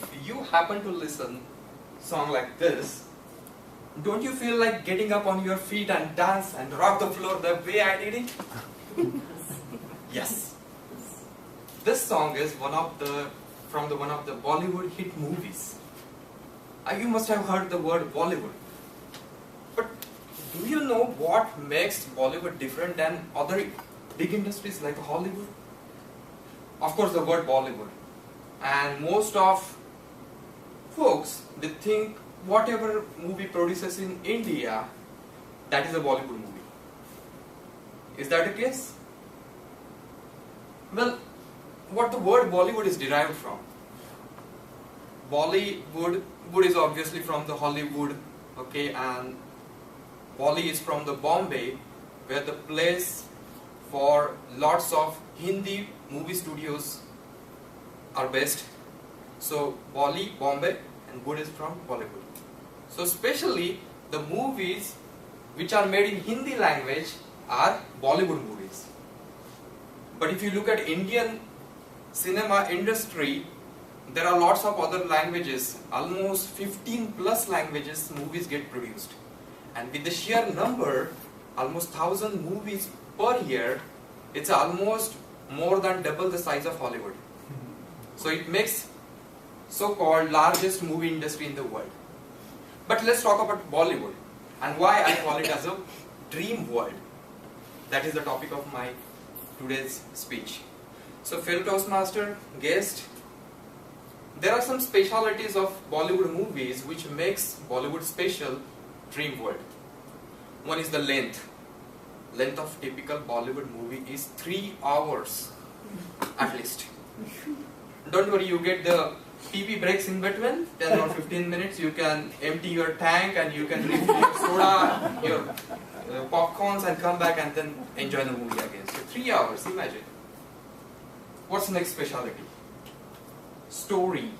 if you happen to listen song like this, don't you feel like getting up on your feet and dance and rock the floor the way I did it? Yes. This song is one of the Bollywood hit movies. You must have heard the word Bollywood. But do you know what makes Bollywood different than other big industries like Hollywood? Of course, the word Bollywood. And most of folks, they think whatever movie produces in India, that is a Bollywood movie. Is that the case? Well, what the word Bollywood is derived from. Bollywood, wood is obviously from the Hollywood, okay, and Bolly is from the Bombay, where the place for lots of Hindi movie studios are based. So Bolly, Bombay, and wood is from Bollywood. So especially the movies which are made in Hindi language are Bollywood movies. But if you look at Indian cinema industry, there are lots of other languages, almost 15 plus languages movies get produced. And with the sheer number, almost 1,000 movies per year, it's almost more than double the size of Hollywood. So it makes so-called largest movie industry in the world. But let's talk about Bollywood and why I call it as a dream world. That is the topic of my today's speech. So fellow Toastmaster, guest, there are some specialities of Bollywood movies which makes Bollywood special dream world. One is the length. Length of typical Bollywood movie is 3 hours at least. Don't worry, you get the PP breaks in between, 10 or 15 minutes, you can empty your tank and you can refill your soda, your popcorns and come back and then enjoy the movie again. So 3 hours, imagine. What's the next specialty? Story.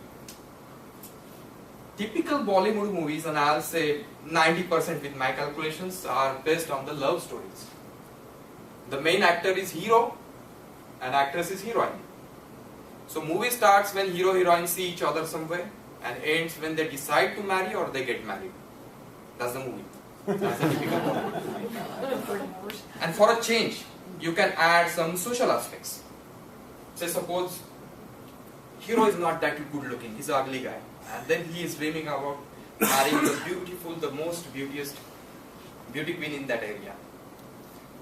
Typical Bollywood movies, and I'll say 90% with my calculations, are based on the love stories. The main actor is hero and actress is heroine. So movie starts when hero heroine see each other somewhere and ends when they decide to marry or they get married. That's the movie. That's the typical Bollywood movie. And for a change, you can add some social aspects. Say suppose hero is not that good looking, he's an ugly guy, and then he is dreaming about marrying the beautiful, the most beauty queen in that area.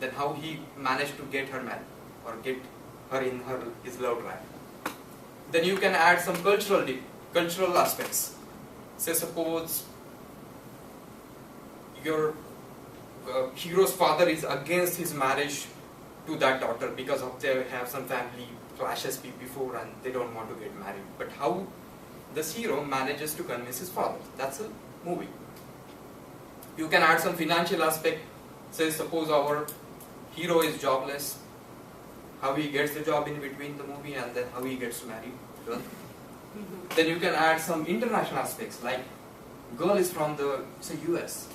Then how he managed to get her married or get her in his love triangle. Then you can add some cultural aspects. Say suppose your hero's father is against his marriage to that daughter because of they have some family clashes before and they don't want to get married. But how this hero manages to convince his father. That's a movie. You can add some financial aspect. Say suppose our hero is jobless, how he gets the job in between the movie and then how he gets married. Well, then you can add some international aspects like girl is from the say US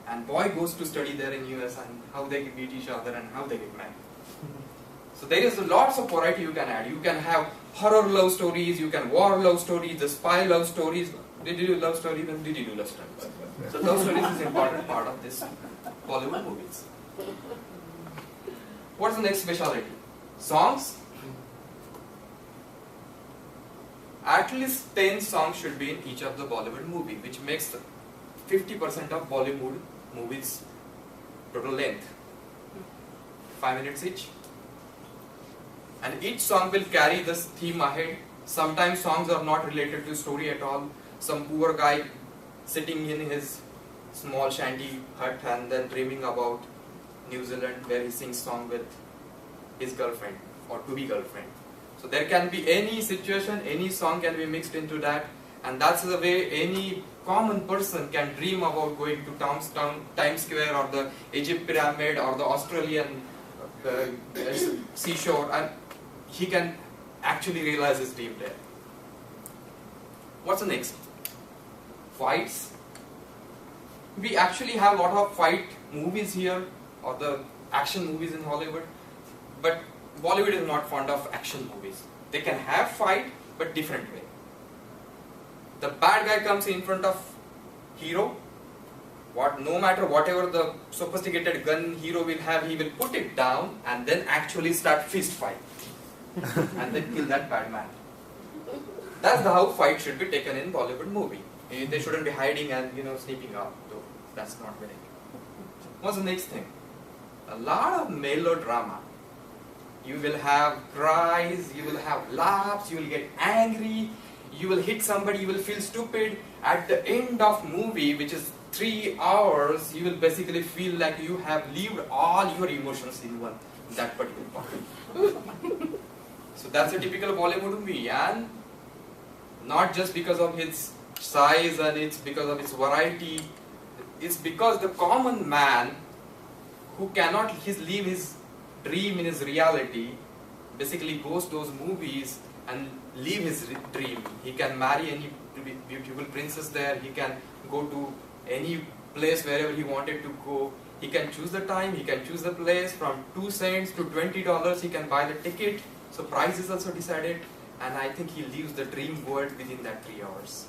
and boy goes to study there in US and how they meet each other and how they get married. So there is lots of variety you can add. You can have horror love stories, you can war love stories, the spy love stories. Did you do love stories? When did you do love stories? So love stories is an important part of this Bollywood movies. What's the next specialty? Songs. At least 10 songs should be in each of the Bollywood movie, which makes 50% of Bollywood movies total length. 5 minutes each. And each song will carry this theme ahead. Sometimes songs are not related to story at all. Some poor guy sitting in his small shanty hut and then dreaming about New Zealand where he sings song with his girlfriend or to be girlfriend. So there can be any situation, any song can be mixed into that, and that's the way any common person can dream about going to Times Square or the Egypt pyramid or the Australian seashore, and he can actually realize his dream there. What's the next? Fights. We actually have a lot of fight movies here or the action movies in Hollywood, but Bollywood is not fond of action movies. They can have fight, but different way. The bad guy comes in front of hero. No matter whatever the sophisticated gun hero will have, he will put it down and then actually start fist fight and then kill that bad man. That's how fight should be taken in Bollywood movie. They shouldn't be hiding and sneaking out. Though that's not very. What's the next thing? A lot of melodrama. You will have cries, you will have laughs, you will get angry, you will hit somebody, you will feel stupid. At the end of movie, which is 3 hours, you will basically feel like you have lived all your emotions in that particular part. So that's a typical Bollywood movie, and not just because of its size and it's because of its variety. It's because the common man who cannot live his dream in his reality basically goes to those movies and live his dream. He can marry any beautiful princess there, he can go to any place wherever he wanted to go, he can choose the time, he can choose the place. From 2 cents to $20 he can buy the ticket, so price is also decided, and I think he lives the dream world within that 3 hours.